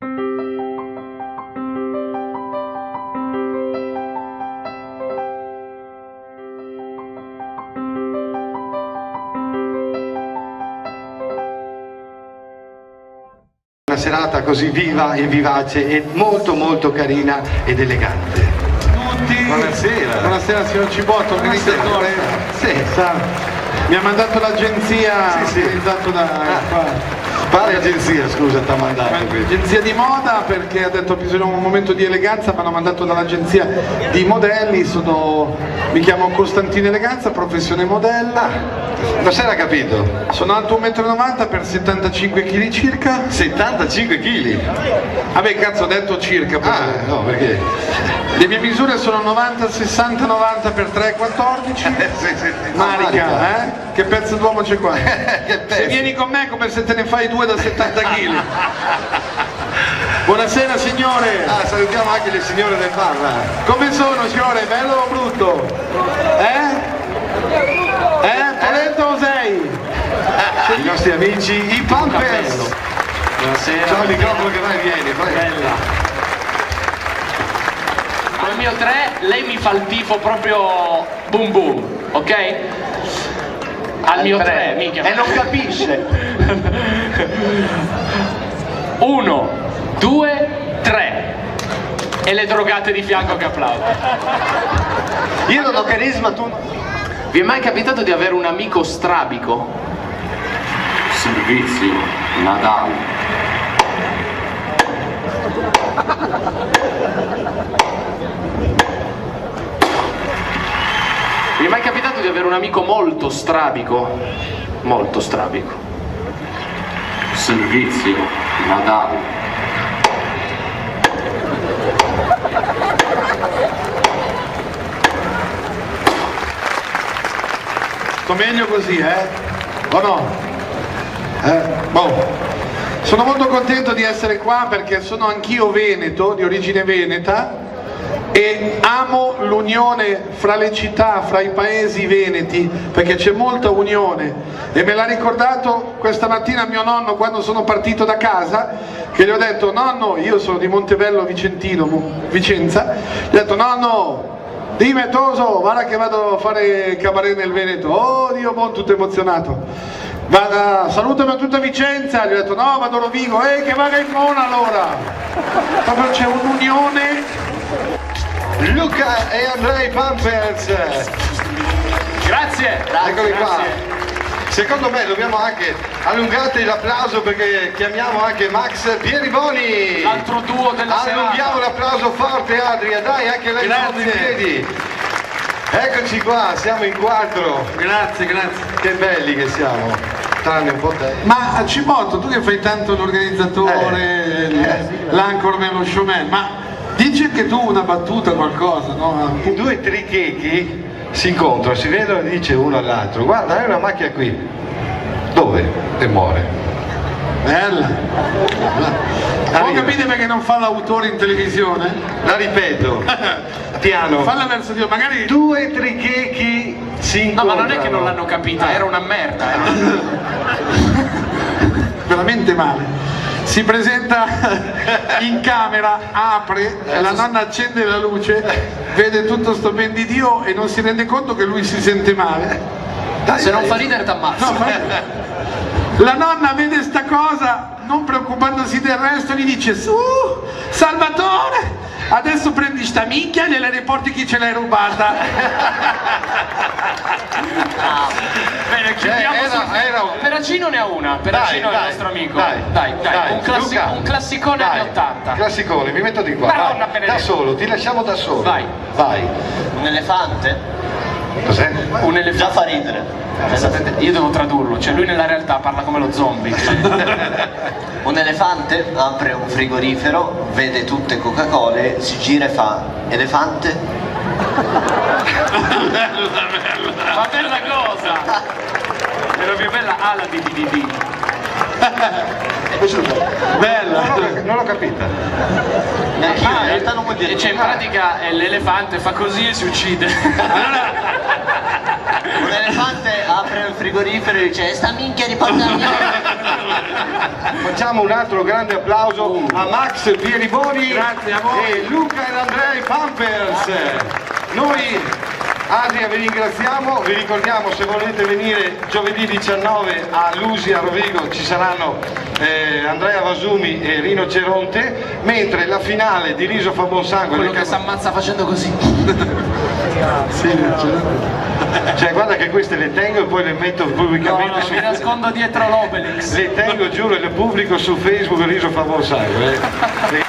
Una serata così viva e vivace e molto molto carina ed elegante. Tutti. Buonasera. Buonasera signor Cibotto, organizzatore. Sì. Mi ha mandato l'agenzia, Sì. organizzato da qua. Quale agenzia, scusa, ti ha mandato qui? Agenzia di moda, perché ha detto bisogna un momento di eleganza, mi hanno mandato dall'agenzia di modelli, mi chiamo Costantino Eleganza, professione modella. Non si era capito? Sono alto 1,90 m per 75 kg circa. 75 kg? Vabbè cazzo ho detto circa. No, perché? Le mie misure sono 90, 60, 90 per 3, 14. Sì. Marica, Che pezzo d'uomo c'è qua? Che Se pezzo. vieni con me è come se te ne fai 2 da 70 kg. Buonasera signore. Salutiamo anche le signore del bar. Come sono signore? Bello o brutto? Polento o sei? I nostri amici, i Pampers. Buonasera. C'ho il microfono che va e viene, prego. Bella. Col mio 3 lei mi fa il tifo proprio boom boom, ok? Al mio 3, minchia. E non capisce. 1, 2, 3. E le drogate di fianco che applaudono. Io non ho carisma, tu. Vi è mai capitato di avere un amico strabico? Servizio, Nadal. Vi è mai capitato di avere un amico molto strabico? Molto strabico. Servizio, Nadal. Sto meglio così, O no? Boh. Sono molto contento di essere qua perché sono anch'io veneto, di origine veneta, e amo l'unione fra le città, fra i paesi veneti, perché c'è molta unione. E me l'ha ricordato questa mattina mio nonno quando sono partito da casa, che gli ho detto: nonno, io sono di Montebello Vicentino, Vicenza, gli ho detto: nonno, dimmi Toso, guarda che vado a fare cabaret nel Veneto. Oh Dio buon, tutto emozionato. Salutami a tutta Vicenza. Gli ho detto: no, vado a Rovigo. Che vada in Mona allora. Proprio c'è un'unione. Luca e Andrei Pampers. Grazie. Eccoli qua. Grazie. Secondo me dobbiamo anche allungate l'applauso perché chiamiamo anche Max Pieriboni. L'altro duo della serata. Allunghiamo l'applauso forte, Adria, dai, anche lei in piedi. Eccoci qua, siamo in 4. Grazie. Che belli che siamo, tranne un po' te. Ma Cibotto, tu che fai tanto l'organizzatore, l'anchor nello showman, ma dici anche tu una battuta, qualcosa, no? I due trichechi si incontrano, si vedono e dice uno all'altro: guarda, hai una macchia qui. Dove? E muore. Bella. Voi capite perché non fa l'autore in televisione? La ripeto, piano. Falla verso Dio, magari. Due trichechi si No, incontrano. ma non è che non l'hanno capita, era una merda. Veramente male. Si presenta in camera, apre, la nonna accende la luce, vede tutto sto ben di Dio e non si rende conto che lui si sente male. Se non fa ridere t'ammazza. No, la nonna vede sta cosa, non preoccupandosi del resto, gli dice: su, Salvatore, adesso prendi sta minchia e gliela riporti chi ce l'hai rubata. Bene, chiudiamo Peracino ne ha una. Peracino è il nostro amico. Dai. Luca, Un classicone anni 80. Classicone, mi metto di qua. Madonna Vai, benedetta. da solo, ti lasciamo da solo. Vai. Un elefante? Cos'è? Un elefante. Già fa ridere. Io devo tradurlo, cioè lui nella realtà parla come lo zombie. Un elefante apre un frigorifero, vede tutte Coca-Cola, si gira e fa: elefante? Ma bella cosa! Era più bella alla di. Bella. Non l'ho capita. Neanch'io, in realtà non vuol dire Cioè in pratica l'elefante fa così e si uccide. un elefante apre il frigorifero e dice sta minchia di portarmi. Facciamo un altro grande applauso a Max Pieriboni Grazie a voi. e Luca ed Andrea i Pampers. Noi Adria vi ringraziamo, vi ricordiamo se volete venire giovedì 19 a Lusi a Rovigo ci saranno Andrea Vasumi e Rino Ceronte, mentre la finale di Riso fa buon sangue Quello che si ammazza facendo così. cioè guarda che queste le tengo e poi le metto pubblicamente No, su mi nascondo dietro l'Obelix. le tengo, giuro, e le pubblico su Facebook. Riso fa buon sangue